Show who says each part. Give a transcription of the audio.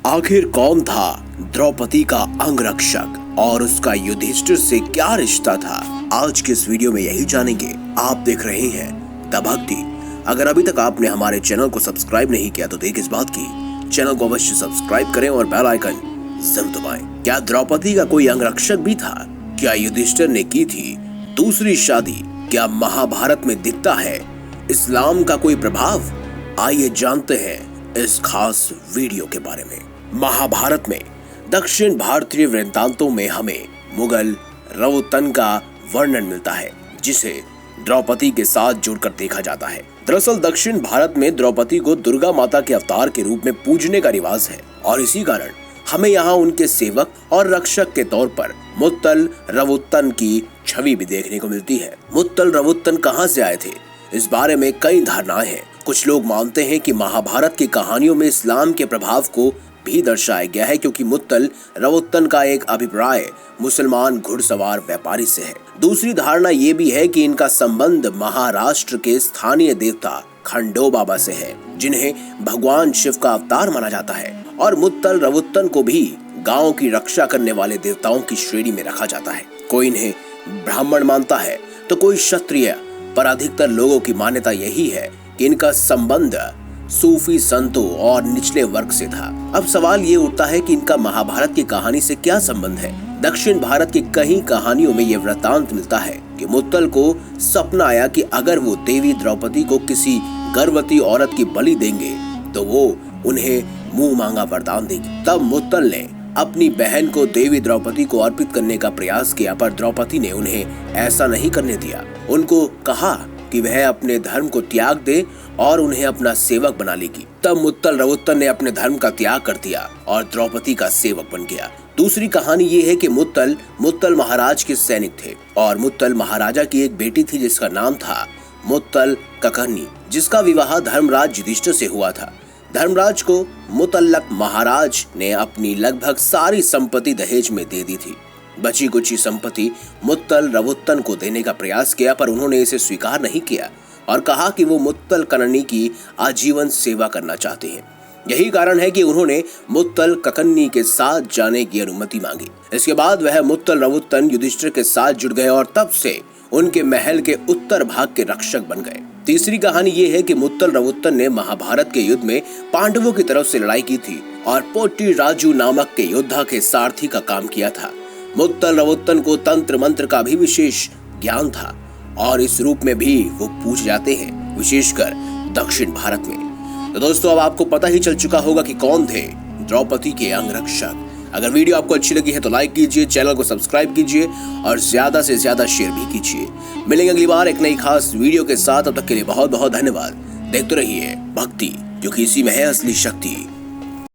Speaker 1: आखिर कौन था द्रौपदी का अंगरक्षक और उसका युधिष्ठिर से क्या रिश्ता था? आज के इस वीडियो में यही जानेंगे। आप देख रहे हैं द भक्ति। अगर अभी तक आपने हमारे चैनल को सब्सक्राइब नहीं किया तो देर इस बात की, चैनल को अवश्य सब्सक्राइब करें और बेल आइकन जरूर दबाएं। क्या द्रौपदी का कोई अंगरक्षक भी था? क्या युधिष्ठिर ने की थी दूसरी शादी? क्या महाभारत में दिखता है इस्लाम का कोई प्रभाव? आइए जानते हैं इस खास वीडियो के बारे में। महाभारत में दक्षिण भारतीय वृत्तांतों में हमें मुगल रवुतन का वर्णन मिलता है, जिसे द्रौपदी के साथ जोड़कर देखा जाता है। दरअसल दक्षिण भारत में द्रौपदी को दुर्गा माता के अवतार के रूप में पूजने का रिवाज है और इसी कारण हमें यहाँ उनके सेवक और रक्षक के तौर पर मुत्तल रवुत्तन की छवि भी देखने को मिलती है। मुत्तल रवुत्तन कहाँ से आए थे, इस बारे में कई धारणाएं हैं। कुछ लोग मानते हैं कि महाभारत की कहानियों में इस्लाम के प्रभाव को भी दर्शाया गया है, क्योंकि मुत्तल रवुत्तन का एक अभिप्राय मुसलमान घुड़सवार व्यापारी से है। दूसरी धारणा ये भी है कि इनका संबंध महाराष्ट्र के स्थानीय देवता खंडोबाबा से है, जिन्हें भगवान शिव का अवतार माना जाता है, और मुत्तल रवुत्तन को भी गांव की रक्षा करने वाले देवताओं की श्रेणी में रखा जाता है। कोई इन्हें ब्राह्मण मानता है तो कोई क्षत्रिय, पर अधिकतर लोगों की मान्यता यही है कि इनका संबंध सूफी संतों और निचले वर्ग से था। अब सवाल ये उठता है कि इनका महाभारत की कहानी से क्या संबंध है? दक्षिण भारत की कई कहानियों में यह वृत्तांत मिलता है कि मुत्तल को सपना आया कि अगर वो देवी द्रौपदी को किसी गर्भवती औरत की बलि देंगे तो वो उन्हें मुंह मांगा वरदान देगी। तब मुत्तल ने अपनी बहन को देवी द्रौपदी को अर्पित करने का प्रयास किया, पर द्रौपदी ने उन्हें ऐसा नहीं करने दिया। उनको कहा कि वह अपने धर्म को त्याग दे और उन्हें अपना सेवक बना लेगी। तब मुत्तल रवुत्तन ने अपने धर्म का त्याग कर दिया और द्रौपदी का सेवक बन गया। दूसरी कहानी ये है कि मुत्तल महाराज के सैनिक थे और मुत्तल महाराजा की एक बेटी थी जिसका नाम था मुत्तल ककर्णी, जिसका विवाह धर्मराज युधिष्ठिर से हुआ था। धर्मराज को मुतल्लक महाराज ने अपनी लगभग सारी संपत्ति दहेज में दे दी थी। बची कुची संपत्ति मुत्तल रवुत्तन को देने का प्रयास किया, पर उन्होंने इसे स्वीकार नहीं किया और कहा कि वो मुत्तल ककर्णी की आजीवन सेवा करना चाहते हैं। यही कारण है कि उन्होंने मुत्तल ककर्णी के साथ जाने की अनुमति मांगी। इसके बाद वह मुत्तल रवुत्तन युधिष्ठिर के साथ जुड़ गए और तब से उनके महल के उत्तर भाग के रक्षक बन गए। तीसरी कहानी ये है कि मुत्तल रवुत्तन ने महाभारत के युद्ध में पांडवों की तरफ से लड़ाई की थी और पोटी राजू नामक के योद्धा के सारथी का काम किया था। मुत्तल रवुत्तन को तंत्र मंत्र का भी विशेष ज्ञान था और इस रूप में भी वो पूजे जाते हैं, विशेषकर दक्षिण भारत में। तो दोस्तों, अब आपको पता ही चल चुका होगा कि कौन थे द्रौपदी के अंगरक्षक। अगर वीडियो आपको अच्छी लगी है तो लाइक कीजिए, चैनल को सब्सक्राइब कीजिए और ज्यादा से ज्यादा शेयर भी कीजिए। मिलेंगे अगली बार एक नई खास वीडियो के साथ। तब तक के लिए बहुत बहुत धन्यवाद। देखते रहिए भक्ति, जो कि इसी में है असली शक्ति।